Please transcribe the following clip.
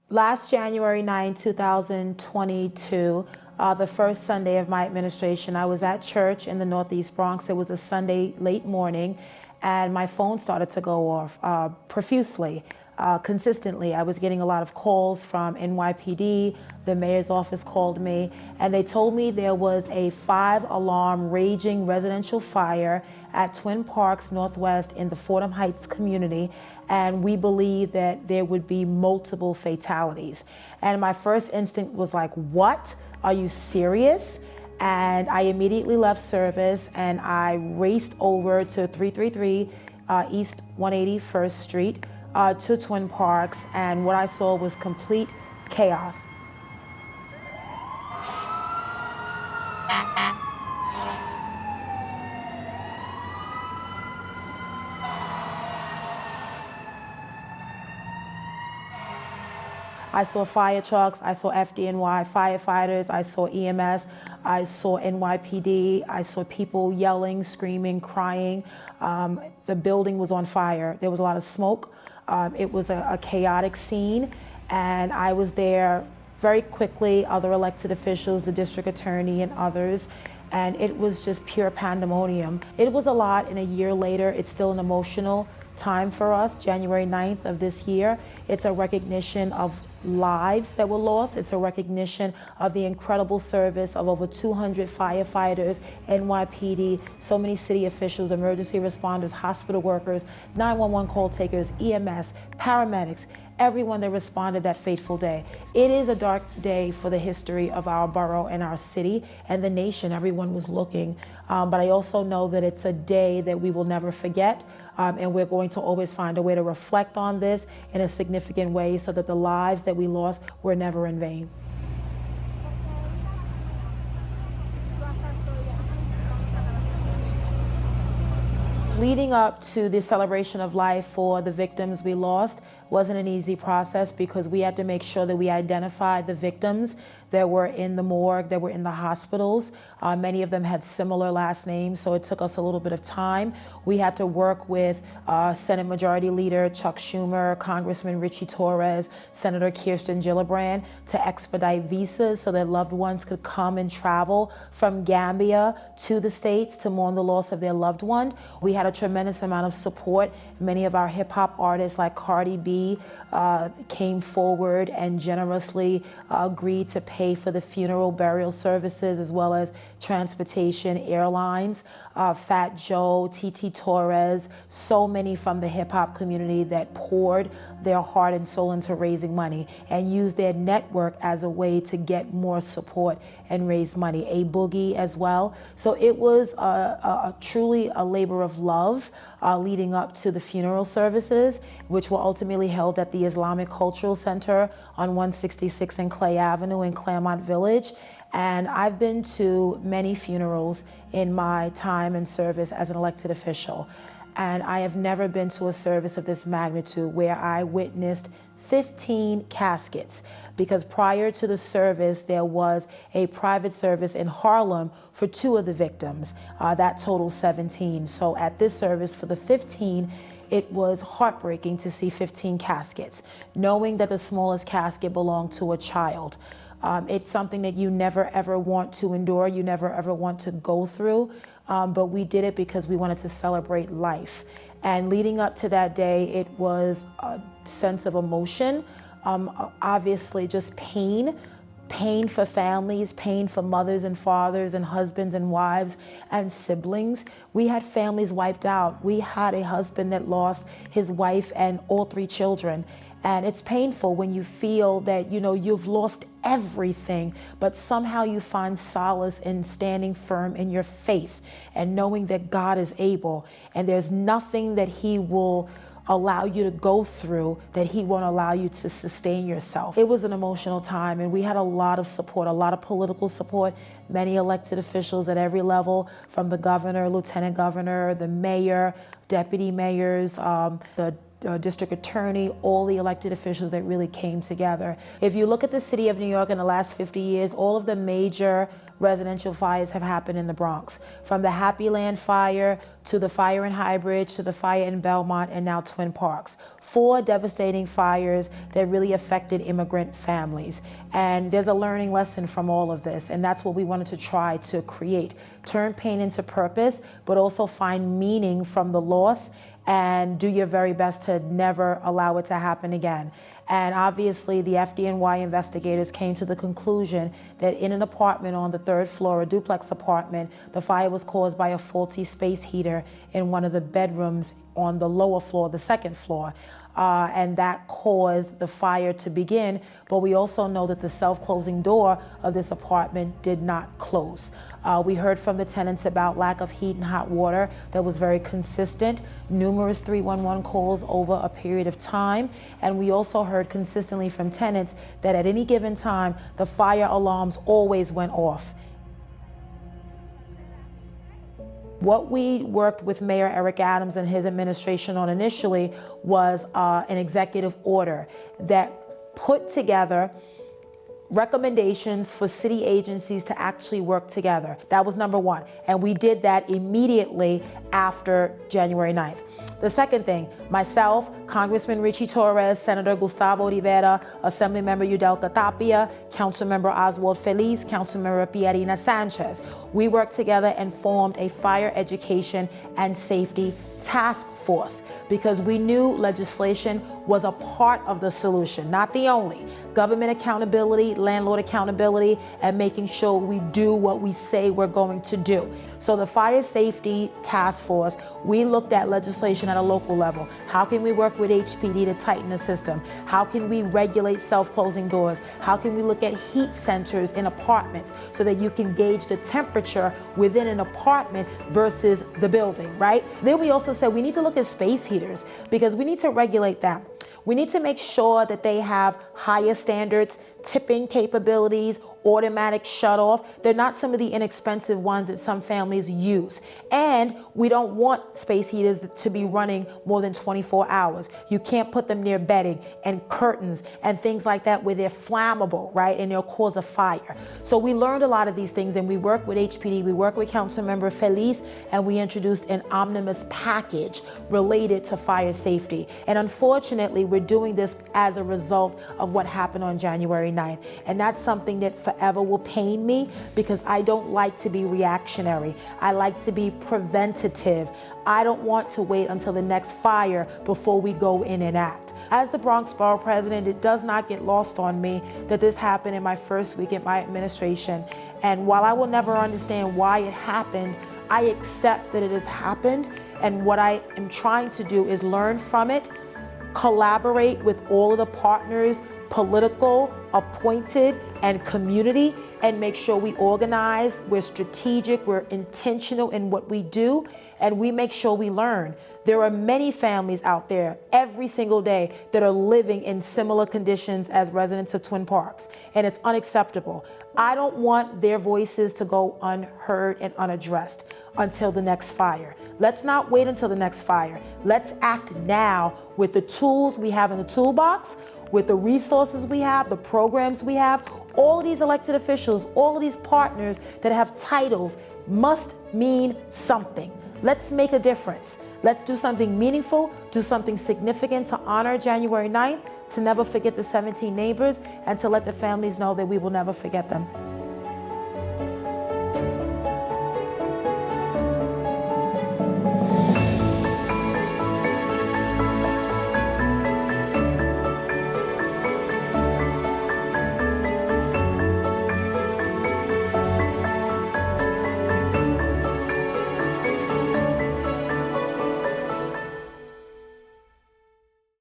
Last January 9, 2022, the first Sunday of my administration, I was at church in the Northeast Bronx. It was a Sunday late morning, and my phone started to go off profusely, consistently. I was getting a lot of calls from NYPD. The mayor's office called me, and they told me there was a 5-alarm raging residential fire at Twin Parks Northwest in the Fordham Heights community, and we believe that there would be multiple fatalities. And my first instinct was like, what? Are you serious? And I immediately left service and I raced over to 333 East 181st Street to Twin Parks, and what I saw was complete chaos. I saw fire trucks, I saw FDNY firefighters, I saw EMS, I saw NYPD, I saw people yelling, screaming, crying. The building was on fire. There was a lot of smoke. It was a chaotic scene, and I was there very quickly, other elected officials, the district attorney and others, and it was just pure pandemonium. It was a lot, and a year later, it's still an emotional time for us. January 9th of this year, it's a recognition of lives that were lost. It's a recognition of the incredible service of over 200 firefighters, NYPD, so many city officials, emergency responders, hospital workers, 911 call takers, EMS, paramedics, everyone that responded that fateful day. It is a dark day for the history of our borough and our city and the nation. Everyone was looking, but I also know that it's a day that we will never forget. And we're going to always find a way to reflect on this in a significant way so that the lives that we lost were never in vain. Leading up to the celebration of life for the victims we lost wasn't an easy process because we had to make sure that we identified the victims that were in the morgue, that were in the hospitals. Many of them had similar last names, so it took us a little bit of time. We had to work with Senate Majority Leader Chuck Schumer, Congressman Richie Torres, Senator Kirsten Gillibrand to expedite visas so that loved ones could come and travel from Gambia to the States to mourn the loss of their loved one. We had a tremendous amount of support. Many of our hip hop artists like Cardi B came forward and generously agreed to pay for the funeral burial services as well as transportation, airlines. Fat Joe, TT Torres, so many from the hip hop community that poured their heart and soul into raising money and used their network as a way to get more support and raise money. A Boogie as well. So it was truly a labor of love leading up to the funeral services, which were ultimately held at the Islamic Cultural Center on 166 and Clay Avenue in Claremont Village. And I've been to many funerals in my time and service as an elected official. And I have never been to a service of this magnitude where I witnessed 15 caskets, because prior to the service, there was a private service in Harlem for 2 of the victims. That totaled 17. So at this service for the 15, it was heartbreaking to see 15 caskets, knowing that the smallest casket belonged to a child. It's something that you never ever want to endure, you never ever want to go through, but we did it because we wanted to celebrate life. And leading up to that day, it was a sense of emotion, obviously just pain for families, pain for mothers and fathers and husbands and wives and siblings. We had families wiped out. We had a husband that lost his wife and all 3 children. And it's painful when you feel that, you know, you've lost everything, but somehow you find solace in standing firm in your faith and knowing that God is able and there's nothing that He will allow you to go through that He won't allow you to sustain yourself. It was an emotional time, and we had a lot of support, a lot of political support, many elected officials at every level, from the governor, lieutenant governor, the mayor, deputy mayors, the district attorney, all the elected officials that really came together. If you look at the city of New York in the last 50 years, all of the major residential fires have happened in the Bronx. From the Happy Land fire, to the fire in Highbridge, to the fire in Belmont, and now Twin Parks. 4 devastating fires that really affected immigrant families. And there's a learning lesson from all of this, and that's what we wanted to try to create. Turn pain into purpose, but also find meaning from the loss, and do your very best to never allow it to happen again. And obviously the FDNY investigators came to the conclusion that in an apartment on the 3rd floor, a duplex apartment, the fire was caused by a faulty space heater in one of the bedrooms on the lower floor, the 2nd floor. And that caused the fire to begin. But we also know that the self-closing door of this apartment did not close. We heard from the tenants about lack of heat and hot water that was very consistent, numerous 311 calls over a period of time. And we also heard consistently from tenants that at any given time, the fire alarms always went off. What we worked with Mayor Eric Adams and his administration on initially was an executive order that put together recommendations for city agencies to actually work together. That was number 1. And we did that immediately after January 9th. The second thing, myself, Congressman Richie Torres, Senator Gustavo Rivera, Assemblymember Yudelka Tapia, Councilmember Oswald Feliz, Councilmember Pierina Sanchez. We worked together and formed a fire education and safety task force because we knew legislation was a part of the solution, not the only. Government accountability, landlord accountability, and making sure we do what we say we're going to do. So the Fire Safety Task Force, we looked at legislation at a local level. How can we work with HPD to tighten the system? How can we regulate self-closing doors? How can we look at heat sensors in apartments so that you can gauge the temperature within an apartment versus the building, right? Then we also said we need to look at space heaters because we need to regulate them. We need to make sure that they have higher standards, tipping capabilities, automatic shut-off. They're not some of the inexpensive ones that some families use. And we don't want space heaters to be running more than 24 hours. You can't put them near bedding and curtains and things like that where they're flammable, right? And they'll cause a fire. So we learned a lot of these things, and we worked with HPD, we worked with Councilmember Feliz, and we introduced an omnibus package related to fire safety. And unfortunately, we're doing this as a result of what happened on January 9th. And that's something that forever will pain me because I don't like to be reactionary. I like to be preventative. I don't want to wait until the next fire before we go in and act. As the Bronx Borough President, it does not get lost on me that this happened in my first week in my administration. And while I will never understand why it happened, I accept that it has happened. And what I am trying to do is learn from it, collaborate with all of the partners, political, appointed, and community, and make sure we organize, we're strategic, we're intentional in what we do, and we make sure we learn. There are many families out there every single day that are living in similar conditions as residents of Twin Parks, and it's unacceptable. I don't want their voices to go unheard and unaddressed until the next fire. Let's not wait until the next fire. Let's act now with the tools we have in the toolbox, with the resources we have, the programs we have. All of these elected officials, all of these partners that have titles must mean something. Let's make a difference. Let's do something meaningful, do something significant to honor January 9th, to never forget the 17 neighbors, and to let the families know that we will never forget them.